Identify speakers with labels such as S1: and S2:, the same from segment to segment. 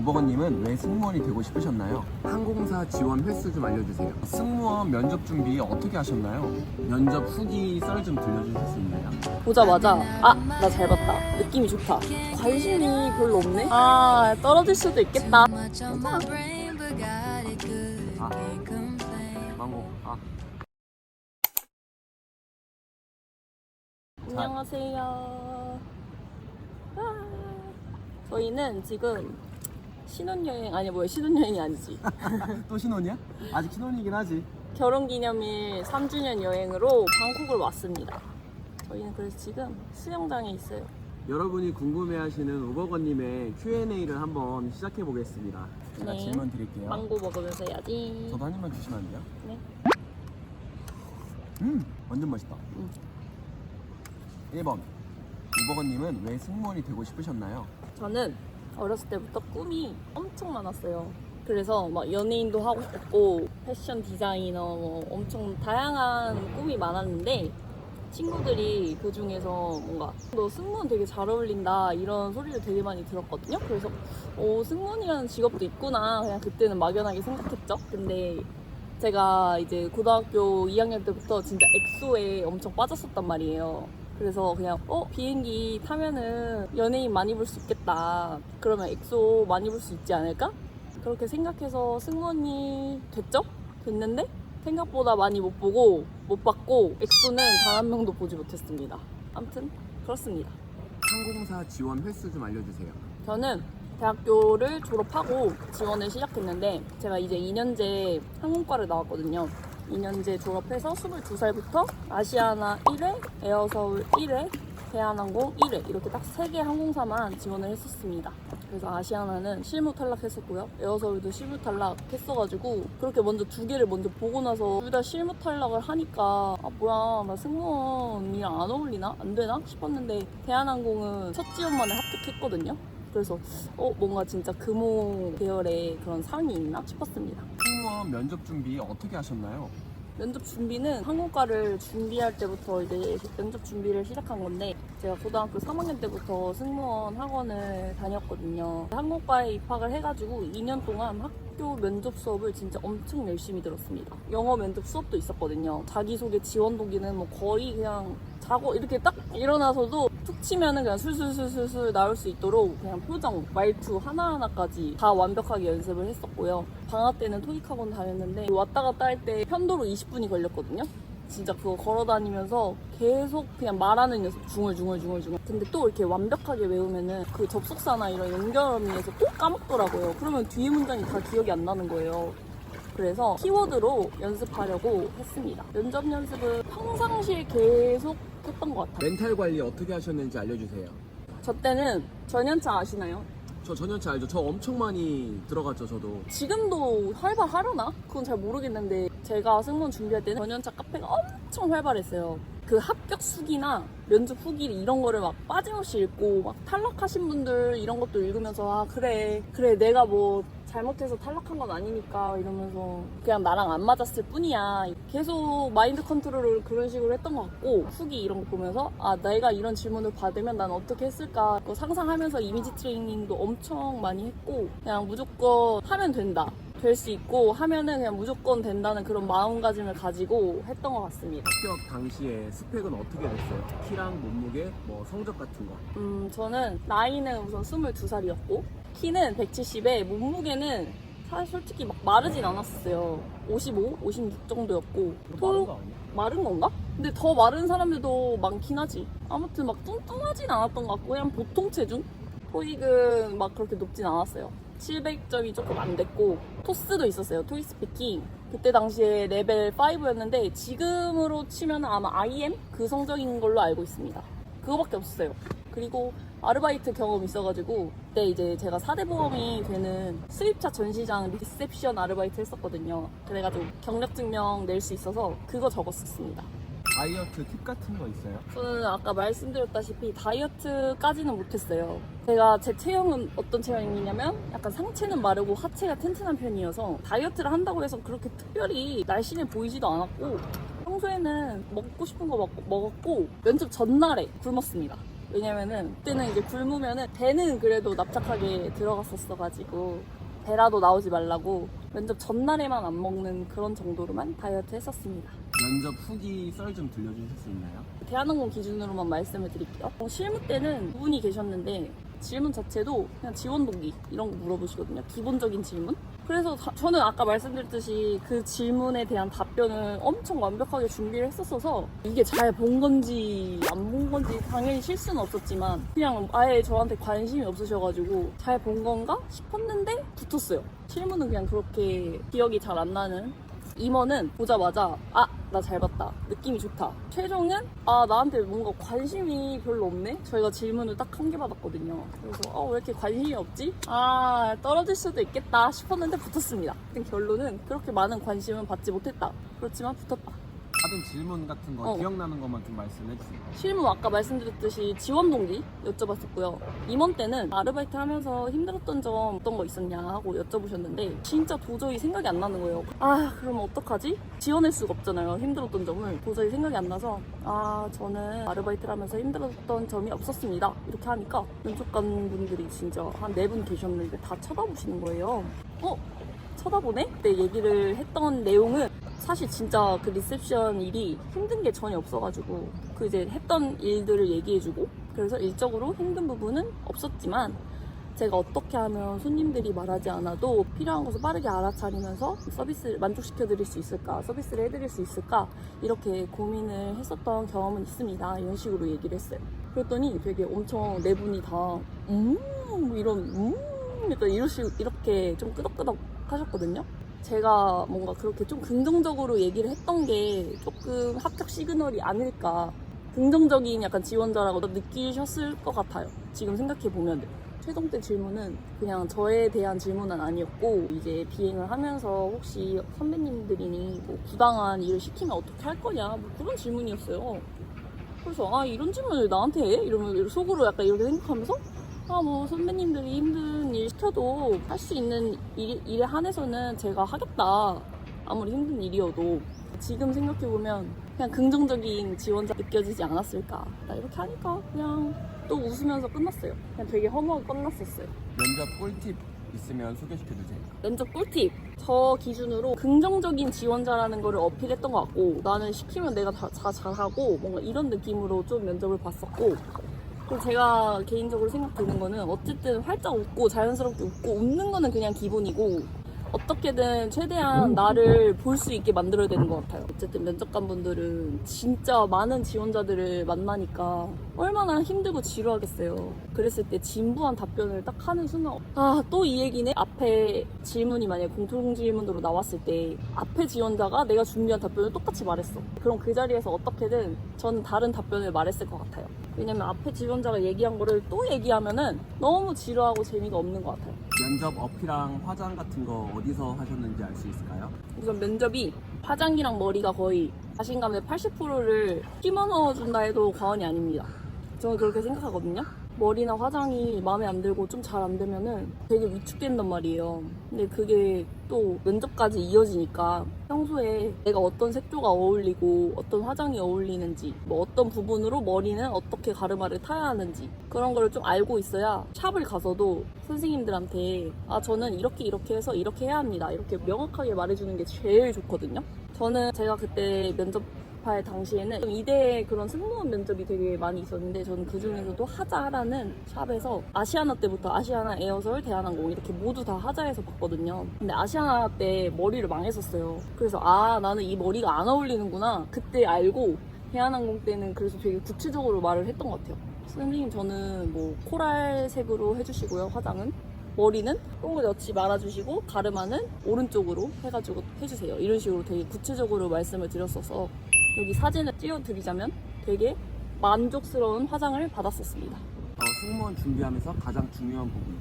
S1: 우버거님은 왜 승무원이 되고 싶으셨나요? 항공사 지원 횟수 좀 알려주세요. 승무원 면접 준비 어떻게 하셨나요? 면접 후기 썰 좀 들려주실 수 있나요?
S2: 보자마자 나 잘 봤다. 느낌이 좋다. 관심이 별로 없네? 떨어질 수도 있겠다. 괜찮아.
S1: 망고.
S2: 안녕하세요. 저희는 지금 신혼여행이 아니지.
S1: 또 신혼이야? 아직 신혼이긴 하지.
S2: 결혼기념일 3주년 여행으로 방콕을 왔습니다. 저희는 그래서 지금 수영장에 있어요.
S1: 여러분이 궁금해하시는 우버거님의 Q&A를 한번 시작해 보겠습니다. 제가
S2: 네.
S1: 질문 드릴게요.
S2: 망고 먹으면서 해야지.
S1: 저도 한 입만 주시면 안 돼요?
S2: 네.
S1: 완전 맛있다. 1번 우버거님은 왜 승무원이 되고 싶으셨나요?
S2: 저는 어렸을 때부터 꿈이 엄청 많았어요. 그래서 막 연예인도 하고 싶었고 패션 디자이너 엄청 다양한 꿈이 많았는데 친구들이 그 중에서 뭔가 너 승무원 되게 잘 어울린다 이런 소리를 되게 많이 들었거든요. 그래서 승무원이라는 직업도 있구나 그냥 그때는 막연하게 생각했죠. 근데 제가 이제 고등학교 2학년 때부터 진짜 엑소에 엄청 빠졌었단 말이에요. 그래서 그냥 비행기 타면은 연예인 많이 볼 수 있겠다. 그러면 엑소 많이 볼 수 있지 않을까? 그렇게 생각해서 승무원이 됐는데 생각보다 많이 못 봤고 엑소는 단 한 명도 보지 못했습니다. 아무튼 그렇습니다.
S1: 항공사 지원 횟수 좀 알려주세요.
S2: 저는 대학교를 졸업하고 지원을 시작했는데 제가 이제 2년제 항공과를 나왔거든요. 2년제 졸업해서 22살부터 아시아나 1회, 에어서울 1회, 대한항공 1회 이렇게 딱 3개 항공사만 지원을 했었습니다. 그래서 아시아나는 실무 탈락했었고요. 에어서울도 실무 탈락했어가지고 그렇게 먼저 2개를 먼저 보고 나서 둘 다 실무 탈락을 하니까 뭐야 나 승무원이랑 안 어울리나? 안 되나? 싶었는데 대한항공은 첫 지원만에 합격했거든요. 그래서 뭔가 진짜 금호 계열의 그런 상이 있나 싶었습니다.
S1: 승무원 면접 준비 어떻게 하셨나요?
S2: 면접 준비는 항공과를 준비할 때부터 이제 면접 준비를 시작한 건데 제가 고등학교 3학년 때부터 승무원 학원을 다녔거든요. 항공과에 입학을 해가지고 2년 동안 학교 면접 수업을 진짜 엄청 열심히 들었습니다. 영어 면접 수업도 있었거든요. 자기소개 지원 동기는 뭐 거의 그냥 자고 이렇게 딱 일어나서도 툭 치면은 그냥 술술술술술 나올 수 있도록 그냥 표정, 말투 하나하나까지 다 완벽하게 연습을 했었고요. 방학 때는 토익 학원 다녔는데 왔다 갔다 할 때 편도로 20분이 걸렸거든요. 진짜 그거 걸어 다니면서 계속 그냥 말하는 연습 중얼중얼. 근데 또 이렇게 완벽하게 외우면은 그 접속사나 이런 연결음에서 꼭 까먹더라고요. 그러면 뒤에 문장이 다 기억이 안 나는 거예요. 그래서 키워드로 연습하려고 했습니다. 면접 연습은 평상시에 계속 했던 것 같아요.
S1: 멘탈 관리 어떻게 하셨는지 알려주세요.
S2: 저 때는 전연차 아시나요?
S1: 저 전연차 알죠? 저 엄청 많이 들어갔죠, 저도.
S2: 지금도 활발하려나? 그건 잘 모르겠는데 제가 승무원 준비할 때는 전연차 카페가 엄청 활발했어요. 그 합격 수기나 면접 후기 이런 거를 막 빠짐없이 읽고 막 탈락하신 분들 이런 것도 읽으면서 그래 내가 뭐 잘못해서 탈락한 건 아니니까 이러면서 그냥 나랑 안 맞았을 뿐이야. 계속 마인드 컨트롤을 그런 식으로 했던 것 같고 후기 이런 거 보면서 내가 이런 질문을 받으면 난 어떻게 했을까 그거 상상하면서 이미지 트레이닝도 엄청 많이 했고 그냥 무조건 하면 된다. 될 수 있고 하면은 그냥 무조건 된다는 그런 마음가짐을 가지고 했던 것 같습니다.
S1: 합격 당시에 스펙은 어떻게 됐어요? 키랑 몸무게, 뭐 성적 같은 거.
S2: 저는 나이는 우선 22살이었고 키는 170에 몸무게는 사실 솔직히 막 마르진 않았어요. 55, 56 정도였고
S1: 마른 거 아니야?
S2: 마른 건가? 근데 더 마른 사람들도 많긴 하지. 아무튼 막 뚱뚱하진 않았던 것 같고 그냥 보통 체중? 토익은 막 그렇게 높진 않았어요. 700점이 조금 안 됐고 토스도 있었어요. 토익 스피킹. 그때 당시에 레벨 5였는데 지금으로 치면 아마 IM? 그 성적인 걸로 알고 있습니다. 그거밖에 없었어요. 그리고 아르바이트 경험이 있어가지고 그때 이제 제가 4대 보험이 되는 수입차 전시장 리셉션 아르바이트 했었거든요. 그래가지고 경력증명 낼 수 있어서 그거 적었었습니다.
S1: 다이어트 팁 같은 거 있어요?
S2: 저는 아까 말씀드렸다시피 다이어트까지는 못했어요. 제가 제 체형은 어떤 체형이냐면 약간 상체는 마르고 하체가 튼튼한 편이어서 다이어트를 한다고 해서 그렇게 특별히 날씬해 보이지도 않았고 평소에는 먹고 싶은 거 먹었고 면접 전날에 굶었습니다. 왜냐면은 그때는 이제 굶으면은 배는 그래도 납작하게 들어갔었어가지고 배라도 나오지 말라고 면접 전날에만 안 먹는 그런 정도로만 다이어트 했었습니다.
S1: 면접 후기 썰 좀 들려주실 수 있나요?
S2: 대한항공 기준으로만 말씀을 드릴게요. 실무 때는 두 분이 계셨는데 질문 자체도 그냥 지원 동기 이런 거 물어보시거든요. 기본적인 질문. 그래서 저는 아까 말씀드렸듯이 그 질문에 대한 답변을 엄청 완벽하게 준비를 했었어서 이게 잘 본 건지 안 본 건지 당연히 실수는 없었지만 그냥 아예 저한테 관심이 없으셔가지고 잘 본 건가 싶었는데 붙었어요. 실무는 그냥 그렇게 기억이 잘 안 나는. 임원은 보자마자 나 잘 봤다, 느낌이 좋다. 최종은 나한테 뭔가 관심이 별로 없네. 저희가 질문을 딱 한 개 받았거든요. 그래서 왜 이렇게 관심이 없지? 떨어질 수도 있겠다 싶었는데 붙었습니다. 결론은 그렇게 많은 관심은 받지 못했다. 그렇지만 붙었다.
S1: 받은 질문 같은 거 기억나는 것만 좀 말씀해 주세요.
S2: 실무 아까 말씀드렸듯이 지원 동기 여쭤봤었고요. 임원 때는 아르바이트 하면서 힘들었던 점 어떤 거 있었냐 하고 여쭤보셨는데 진짜 도저히 생각이 안 나는 거예요. 그럼 어떡하지? 지원할 수가 없잖아요. 힘들었던 점을. 도저히 생각이 안 나서 저는 아르바이트를 하면서 힘들었던 점이 없었습니다. 이렇게 하니까 면접관 분들이 진짜 한 4분 계셨는데 다 쳐다보시는 거예요. 쳐다보네? 그때 얘기를 했던 내용은 사실 진짜 그 리셉션 일이 힘든 게 전혀 없어가지고 그 이제 했던 일들을 얘기해주고 그래서 일적으로 힘든 부분은 없었지만 제가 어떻게 하면 손님들이 말하지 않아도 필요한 것을 빠르게 알아차리면서 서비스를 만족시켜드릴 수 있을까, 서비스를 해드릴 수 있을까 이렇게 고민을 했었던 경험은 있습니다. 이런 식으로 얘기를 했어요. 그랬더니 되게 엄청 4분이 다 약간 이렇게 좀 끄덕끄덕 하셨거든요. 제가 뭔가 그렇게 좀 긍정적으로 얘기를 했던 게 조금 합격 시그널이 아닐까, 긍정적인 약간 지원자라고 느끼셨을 것 같아요. 지금 생각해보면 최종 때 질문은 그냥 저에 대한 질문은 아니었고 이제 비행을 하면서 혹시 선배님들이니 뭐 부당한 일을 시키면 어떻게 할 거냐 뭐 그런 질문이었어요. 그래서 이런 질문을 나한테 해? 이러면 속으로 약간 이렇게 생각하면서 뭐 선배님들이 힘든 일 시켜도 할 수 있는 일에 한해서는 제가 하겠다. 아무리 힘든 일이어도. 지금 생각해보면 그냥 긍정적인 지원자 느껴지지 않았을까. 이렇게 하니까 그냥 또 웃으면서 끝났어요. 그냥 되게 허무하게 끝났었어요.
S1: 면접 꿀팁 있으면 소개시켜주세요.
S2: 면접 꿀팁. 저 기준으로 긍정적인 지원자라는 거를 어필했던 것 같고 나는 시키면 내가 다 잘하고 뭔가 이런 느낌으로 좀 면접을 봤었고 그리고 제가 개인적으로 생각드는 거는 어쨌든 활짝 웃고 자연스럽게 웃고 웃는 거는 그냥 기본이고 어떻게든 최대한 나를 볼 수 있게 만들어야 되는 것 같아요. 어쨌든 면접관분들은 진짜 많은 지원자들을 만나니까 얼마나 힘들고 지루하겠어요. 그랬을 때 진부한 답변을 딱 하는 순간 또 이 얘기네? 앞에 질문이 만약에 공통 질문으로 나왔을 때 앞에 지원자가 내가 준비한 답변을 똑같이 말했어. 그럼 그 자리에서 어떻게든 저는 다른 답변을 말했을 것 같아요. 왜냐면 앞에 지원자가 얘기한 거를 또 얘기하면은 너무 지루하고 재미가 없는 것 같아요.
S1: 면접 어필랑 화장 같은 거 어디서 하셨는지 알 수 있을까요?
S2: 우선 면접이 화장이랑 머리가 거의 자신감의 80%를 끼워넣어준다 해도 과언이 아닙니다. 저는 그렇게 생각하거든요. 머리나 화장이 마음에 안 들고 좀 잘 안 되면은 되게 위축된단 말이에요. 근데 그게 또 면접까지 이어지니까 평소에 내가 어떤 색조가 어울리고 어떤 화장이 어울리는지 뭐 어떤 부분으로 머리는 어떻게 가르마를 타야 하는지 그런 거를 좀 알고 있어야 샵을 가서도 선생님들한테 저는 이렇게 해서 이렇게 해야 합니다. 이렇게 명확하게 말해주는 게 제일 좋거든요. 저는 제가 그때 면접할 당시에는 이대 그런 승무원 면접이 되게 많이 있었는데 저는 그 중에서도 하자라는 샵에서 아시아나 때부터 아시아나, 에어서울, 대한항공 이렇게 모두 다 하자에서 봤거든요. 근데 아시아나 때 머리를 망했었어요. 그래서 나는 이 머리가 안 어울리는구나 그때 알고 대한항공 때는 그래서 되게 구체적으로 말을 했던 것 같아요. 선생님 저는 뭐 코랄색으로 해주시고요. 화장은 머리는 똥을 넣지 말아주시고 가르마는 오른쪽으로 해가지고 해주세요. 이런 식으로 되게 구체적으로 말씀을 드렸어서 여기 사진을 띄워드리자면 되게 만족스러운 화장을 받았었습니다.
S1: 승무원 준비하면서 가장 중요한 부분.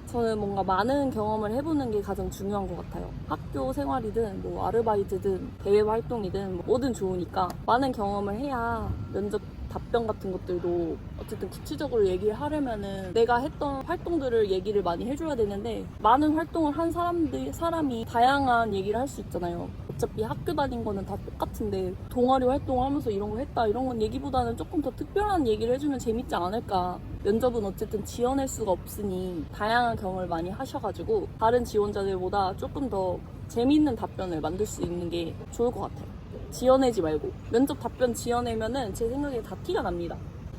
S2: 저는 뭔가 많은 경험을 해보는 게 가장 중요한 것 같아요. 학교 생활이든 뭐 아르바이트든 대외 활동이든 뭐든 좋으니까 많은 경험을 해야 면접 답변 같은 것들도 어쨌든 구체적으로 얘기를 하려면은 내가 했던 활동들을 얘기를 많이 해줘야 되는데 많은 활동을 한 사람이 다양한 얘기를 할 수 있잖아요. 어차피 학교 다닌 거는 다 똑같은데 동아리 활동을 하면서 이런 거 했다 이런 건 얘기보다는 조금 더 특별한 얘기를 해주면 재밌지 않을까. 면접은 어쨌든 지원할 수가 없으니 다양한 경험을 많이 하셔가지고 다른 지원자들보다 조금 더 재미있는 답변을 만들 수 있는 게 좋을 것 같아요. 지어내지 말고. 면접 답변 지어내면은 제 생각에 다 티가 납니다.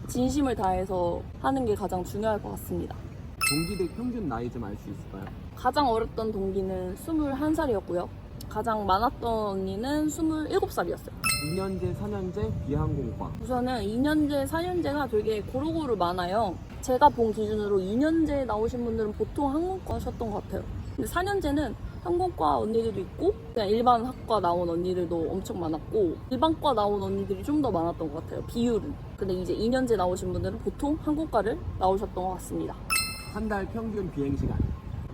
S2: 진심을 다해서 하는 게 가장 중요할 것 같습니다.
S1: 동기들 평균 나이 좀 알 수 있을까요?
S2: 가장 어렸던 동기는 21살이었고요. 가장 많았던 언니는 27살이었어요.
S1: 2년제, 4년제 비항공과.
S2: 우선은 2년제, 4년제가 되게 고루고루 많아요. 제가 본 기준으로 2년제 나오신 분들은 보통 항공과 하셨던 것 같아요. 근데 4년제는 항공과 언니들도 있고 그냥 일반 학과 나온 언니들도 엄청 많았고 일반과 나온 언니들이 좀 더 많았던 것 같아요. 비율은. 근데 이제 2년제 나오신 분들은 보통 항공과를 나오셨던 것 같습니다.
S1: 한 달 평균 비행시간.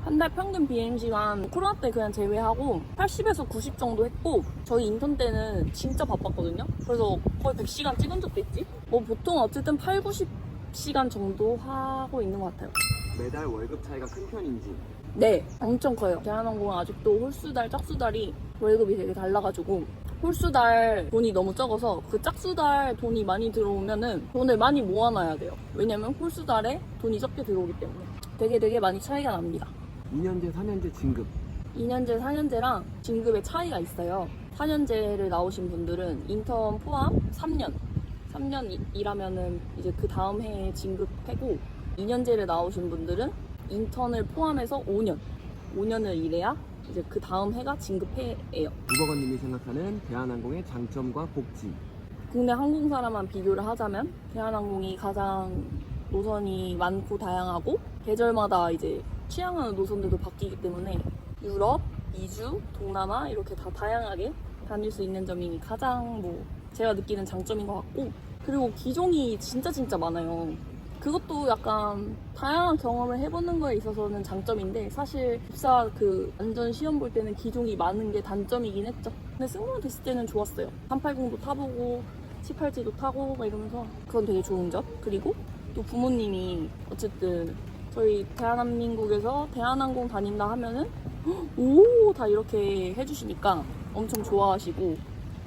S2: 한 달 평균 비행시간 코로나 때 그냥 제외하고 80에서 90 정도 했고 저희 인턴 때는 진짜 바빴거든요. 그래서 거의 100시간 찍은 적도 있지. 뭐 보통 어쨌든 8, 90시간 정도 하고 있는 것 같아요.
S1: 매달 월급 차이가 큰 편인지.
S2: 네, 엄청 커요. 대한항공은 아직도 홀수달, 짝수달이 월급이 되게 달라가지고 홀수달 돈이 너무 적어서 그 짝수달 돈이 많이 들어오면은 돈을 많이 모아놔야 돼요. 왜냐면 홀수달에 돈이 적게 들어오기 때문에 되게 많이 차이가 납니다.
S1: 2년제, 4년제 진급.
S2: 2년제, 4년제랑 진급의 차이가 있어요. 4년제를 나오신 분들은 인턴 포함 3년 일하면은 이제 그 다음 해에 진급하고 2년제를 나오신 분들은 인턴을 포함해서 5년을 일해야 이제 그 다음 해가 진급해예요.
S1: 유버거님이 생각하는 대한항공의 장점과 복지.
S2: 국내 항공사랑만 비교를 하자면 대한항공이 가장 노선이 많고 다양하고 계절마다 이제 취향하는 노선들도 바뀌기 때문에 유럽, 미주, 동남아 이렇게 다 다양하게 다닐 수 있는 점이 가장 제가 느끼는 장점인 것 같고 그리고 기종이 진짜 많아요. 그것도 약간 다양한 경험을 해보는 거에 있어서는 장점인데 사실 입사 그 안전 시험 볼 때는 기종이 많은 게 단점이긴 했죠. 근데 승무원 됐을 때는 좋았어요. 380도 타보고 787도 타고 막 이러면서 그건 되게 좋은 점. 그리고 또 부모님이 어쨌든 저희 대한민국에서 대한항공 다닌다 하면은 오 다 이렇게 해주시니까 엄청 좋아하시고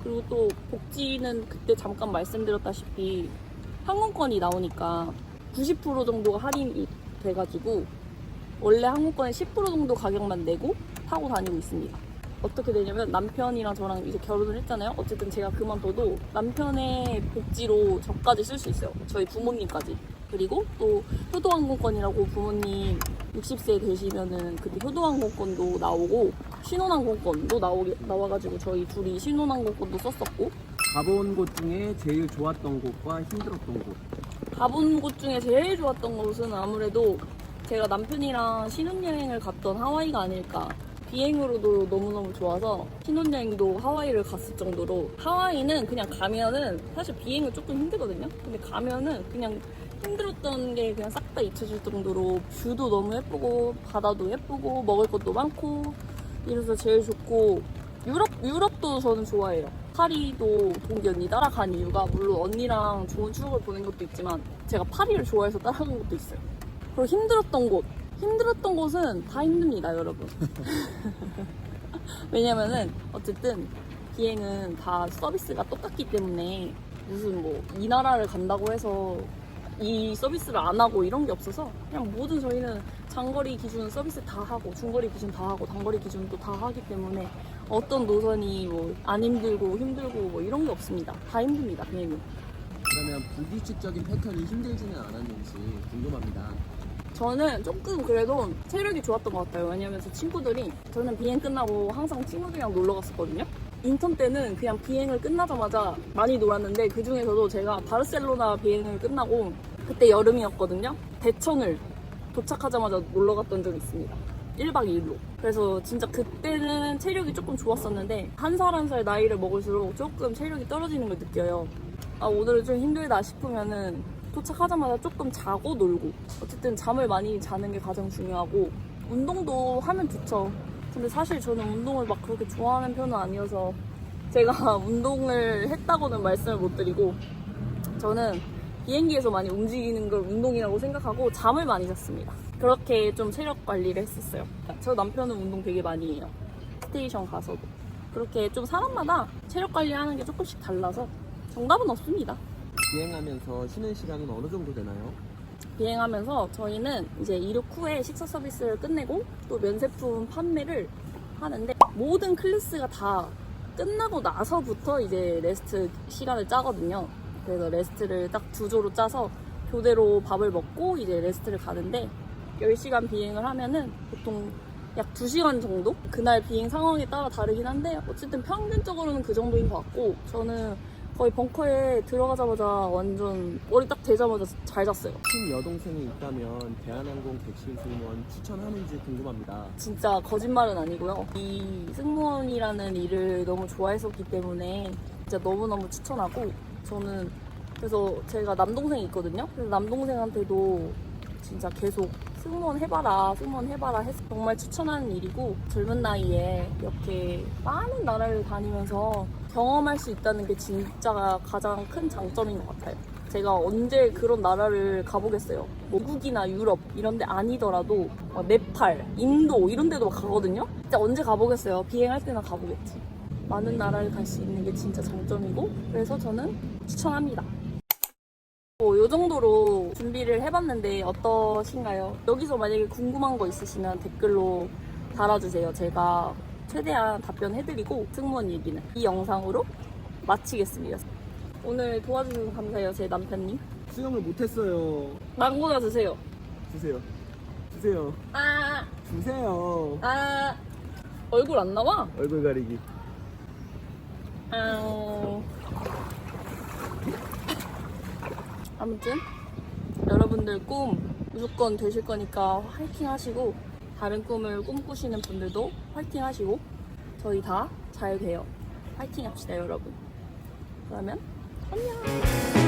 S2: 그리고 또 복지는 그때 잠깐 말씀드렸다시피 항공권이 나오니까 90% 정도가 할인이 돼가지고 원래 항공권의 10% 정도 가격만 내고 타고 다니고 있습니다. 어떻게 되냐면 남편이랑 저랑 이제 결혼을 했잖아요. 어쨌든 제가 그만둬도 남편의 복지로 저까지 쓸 수 있어요. 저희 부모님까지. 그리고 또 효도항공권이라고 부모님 60세 되시면은 그때 효도항공권도 나오고 신혼항공권도 나와가지고 저희 둘이 신혼항공권도 썼었고.
S1: 가본 곳 중에 제일 좋았던 곳과 힘들었던 곳.
S2: 가본 곳 중에 제일 좋았던 곳은 아무래도 제가 남편이랑 신혼여행을 갔던 하와이가 아닐까. 비행으로도 너무너무 좋아서 신혼여행도 하와이를 갔을 정도로 하와이는 그냥 가면은 사실 비행은 조금 힘들거든요. 근데 가면은 그냥 힘들었던 게 그냥 싹 다 잊혀질 정도로 뷰도 너무 예쁘고 바다도 예쁘고 먹을 것도 많고 이래서 제일 좋고 유럽도 저는 좋아해요. 파리도 동기 언니 따라간 이유가 물론 언니랑 좋은 추억을 보낸 것도 있지만 제가 파리를 좋아해서 따라간 것도 있어요. 그리고 힘들었던 곳은 다 힘듭니다, 여러분. 왜냐면은 어쨌든 비행은 다 서비스가 똑같기 때문에 무슨 이 나라를 간다고 해서 이 서비스를 안 하고 이런 게 없어서 그냥 모든 저희는 장거리 기준 서비스 다 하고 중거리 기준 다 하고 단거리 기준도 다 하기 때문에 어떤 노선이 안 힘들고 이런 게 없습니다. 다 힘듭니다, 비행은.
S1: 그러면 부규칙적인 패턴이 힘들지는 않았는지 궁금합니다.
S2: 저는 조금 그래도 체력이 좋았던 것 같아요. 왜냐면 제 친구들이 저는 비행 끝나고 항상 친구들이랑 놀러 갔었거든요. 인턴 때는 그냥 비행을 끝나자마자 많이 놀았는데 그 중에서도 제가 바르셀로나 비행을 끝나고 그때 여름이었거든요. 대천을 도착하자마자 놀러 갔던 적이 있습니다. 1박 2일로. 그래서 진짜 그때는 체력이 조금 좋았었는데 한 살 한 살 나이를 먹을수록 조금 체력이 떨어지는 걸 느껴요. 오늘은 좀 힘들다 싶으면은 도착하자마자 조금 자고 놀고 어쨌든 잠을 많이 자는 게 가장 중요하고 운동도 하면 좋죠. 근데 사실 저는 운동을 막 그렇게 좋아하는 편은 아니어서 제가 운동을 했다고는 말씀을 못 드리고 저는 비행기에서 많이 움직이는 걸 운동이라고 생각하고 잠을 많이 잤습니다. 그렇게 좀 체력 관리를 했었어요. 저 남편은 운동 되게 많이 해요. 스테이션 가서도. 그렇게 좀 사람마다 체력 관리하는 게 조금씩 달라서 정답은 없습니다.
S1: 비행하면서 쉬는 시간은 어느 정도 되나요?
S2: 비행하면서 저희는 이제 이륙 후에 식사 서비스를 끝내고 또 면세품 판매를 하는데 모든 클래스가 다 끝나고 나서부터 이제 레스트 시간을 짜거든요. 그래서 레스트를 딱 2조로 짜서 교대로 밥을 먹고 이제 레스트를 가는데 10시간 비행을 하면은 보통 약 2시간 정도? 그날 비행 상황에 따라 다르긴 한데 어쨌든 평균적으로는 그 정도인 것 같고 저는 거의 벙커에 들어가자마자 완전 머리 딱 대자마자 잘 잤어요.
S1: 팀 여동생이 있다면 대한항공 객실 승무원 추천하는지 궁금합니다.
S2: 진짜 거짓말은 아니고요. 이 승무원이라는 일을 너무 좋아했었기 때문에 진짜 너무너무 추천하고 저는 그래서 제가 남동생이 있거든요. 그래서 남동생한테도 진짜 계속 승무원 해봐라 해서 정말 추천하는 일이고 젊은 나이에 이렇게 많은 나라를 다니면서 경험할 수 있다는 게 진짜 가장 큰 장점인 것 같아요. 제가 언제 그런 나라를 가보겠어요. 뭐 미국이나 유럽 이런 데 아니더라도 네팔, 인도 이런 데도 막 가거든요. 진짜 언제 가보겠어요. 비행할 때나 가보겠지. 많은 나라를 갈 수 있는 게 진짜 장점이고 그래서 저는 추천합니다. 이 정도로 준비를 해봤는데 어떠신가요? 여기서 만약에 궁금한 거 있으시면 댓글로 달아주세요. 제가 최대한 답변해드리고 승무원 얘기는 이 영상으로 마치겠습니다. 오늘 도와주셔서 감사해요, 제 남편님.
S1: 수영을 못했어요.
S2: 망고나 드세요.
S1: 주세요. 주세요.
S2: 아,
S1: 주세요.
S2: 아, 얼굴 안 나와?
S1: 얼굴 가리기.
S2: 아무튼 여러분들 꿈 무조건 되실 거니까 화이팅 하시고 다른 꿈을 꿈꾸시는 분들도 화이팅 하시고 저희 다 잘 돼요. 화이팅 합시다, 여러분. 그러면 안녕.